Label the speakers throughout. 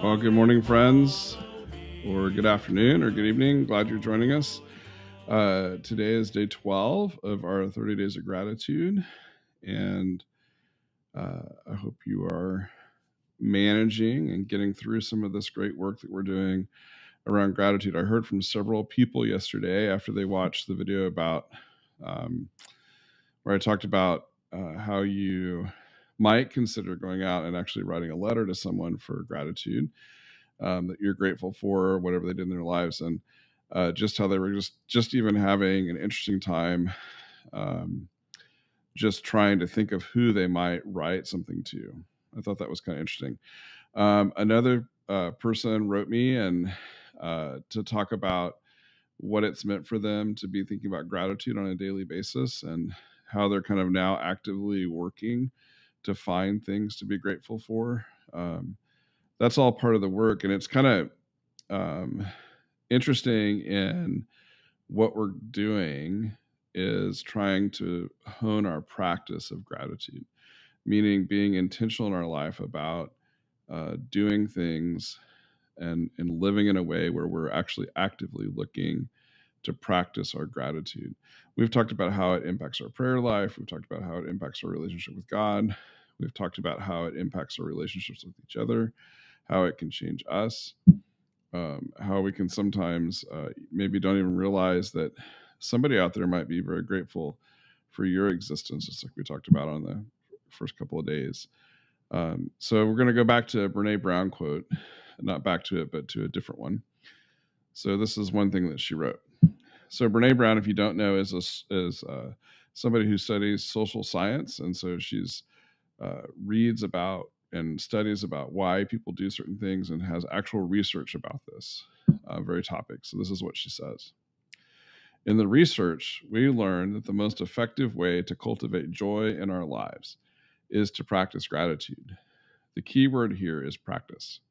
Speaker 1: Well, good morning, friends, or good afternoon, or good evening. Glad you're joining us. Today is day 12 of our 30 Days of Gratitude, and I hope you are managing and getting through some of this great work that we're doing around gratitude. I heard from several people yesterday after they watched the video about where I talked about how you might consider going out and actually writing a letter to someone for gratitude that you're grateful for, whatever they did in their lives, and just how they were just even having an interesting time, just trying to think of who they might write something to. I thought that was kind of interesting. Another person wrote me and to talk about what it's meant for them to be thinking about gratitude on a daily basis and how they're kind of now actively working to find things to be grateful for. That's all part of the work, and it's kind of interesting in what we're doing is trying to hone our practice of gratitude, meaning being intentional in our life about doing things and living in a way where we're actually actively looking to practice our gratitude. We've talked about how it impacts our prayer life. We've talked about how it impacts our relationship with God. We've talked about how it impacts our relationships with each other, how it can change us, how we can sometimes maybe don't even realize that somebody out there might be very grateful for your existence, just like we talked about on the first couple of days. So we're going to go back to a Brene Brown quote, not back to it, but to a different one. So this is one thing that she wrote. So Brene Brown, if you don't know, is somebody who studies social science, and so she's reads about and studies about why people do certain things and has actual research about this very topic. So this is what she says. In the research, we learned that the most effective way to cultivate joy in our lives is to practice gratitude. The key word here is practice.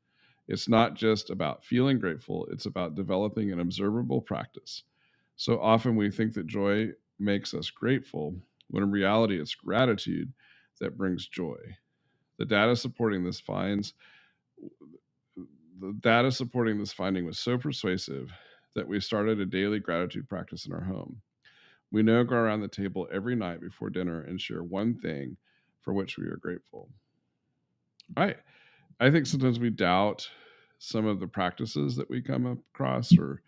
Speaker 1: It's not just about feeling grateful, it's about developing an observable practice. So often we think that joy makes us grateful, when in reality it's gratitude that brings joy. The data supporting this finding was so persuasive that we started a daily gratitude practice in our home. We now go around the table every night before dinner and share one thing for which we are grateful. I think sometimes we doubt some of the practices that we come across, or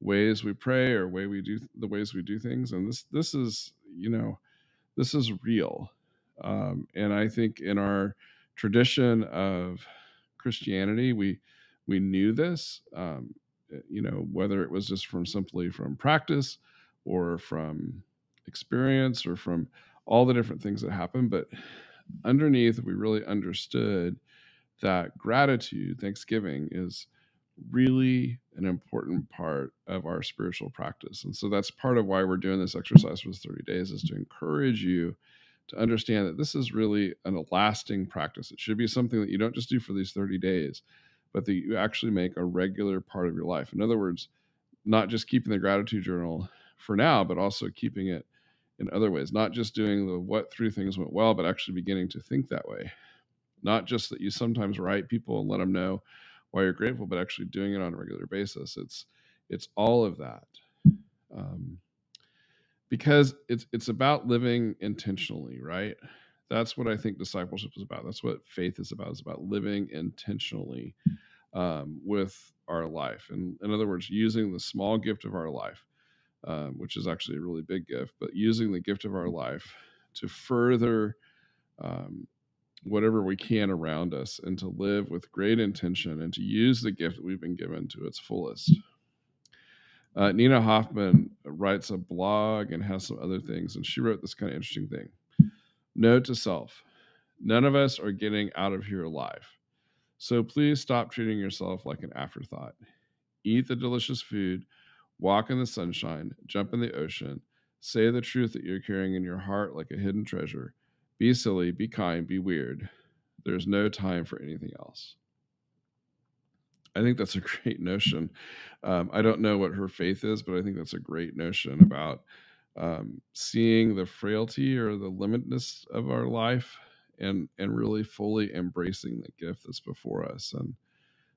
Speaker 1: ways we pray, or the ways we do things, and this is this is real. And I think in our tradition of Christianity, we knew this. Whether it was just simply from practice, or from experience, or from all the different things that happen, but underneath, we really understood that gratitude, Thanksgiving, is really an important part of our spiritual practice. And so that's part of why we're doing this exercise for 30 days, is to encourage you to understand that this is really a lasting practice. It should be something that you don't just do for these 30 days, but that you actually make a regular part of your life. In other words, not just keeping the gratitude journal for now, but also keeping it in other ways, not just doing the what through things went well, but actually beginning to think that way. Not just that you sometimes write people and let them know why you're grateful, but actually doing it on a regular basis. It's all of that, because it's about living intentionally, right? That's what I think discipleship is about. That's what faith is about. It's about living intentionally with our life, and in other words, using the small gift of our life, which is actually a really big gift, but using the gift of our life to further whatever we can around us, and to live with great intention, and to use the gift that we've been given to its fullest. Nina Hoffman writes a blog and has some other things, and she wrote this kind of interesting thing. Note to self: none of us are getting out of here alive. So please stop treating yourself like an afterthought. Eat the delicious food, walk in the sunshine, jump in the ocean, say the truth that you're carrying in your heart like a hidden treasure. Be silly, be kind, be weird. There's no time for anything else. I think that's a great notion. I don't know what her faith is, but I think that's a great notion about seeing the frailty or the limitedness of our life, and really fully embracing the gift that's before us. And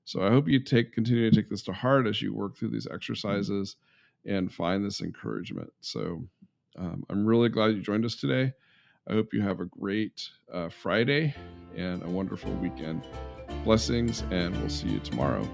Speaker 1: So I hope you continue to take this to heart as you work through these exercises and find this encouragement. So I'm really glad you joined us today. I hope you have a great Friday and a wonderful weekend. Blessings, and we'll see you tomorrow.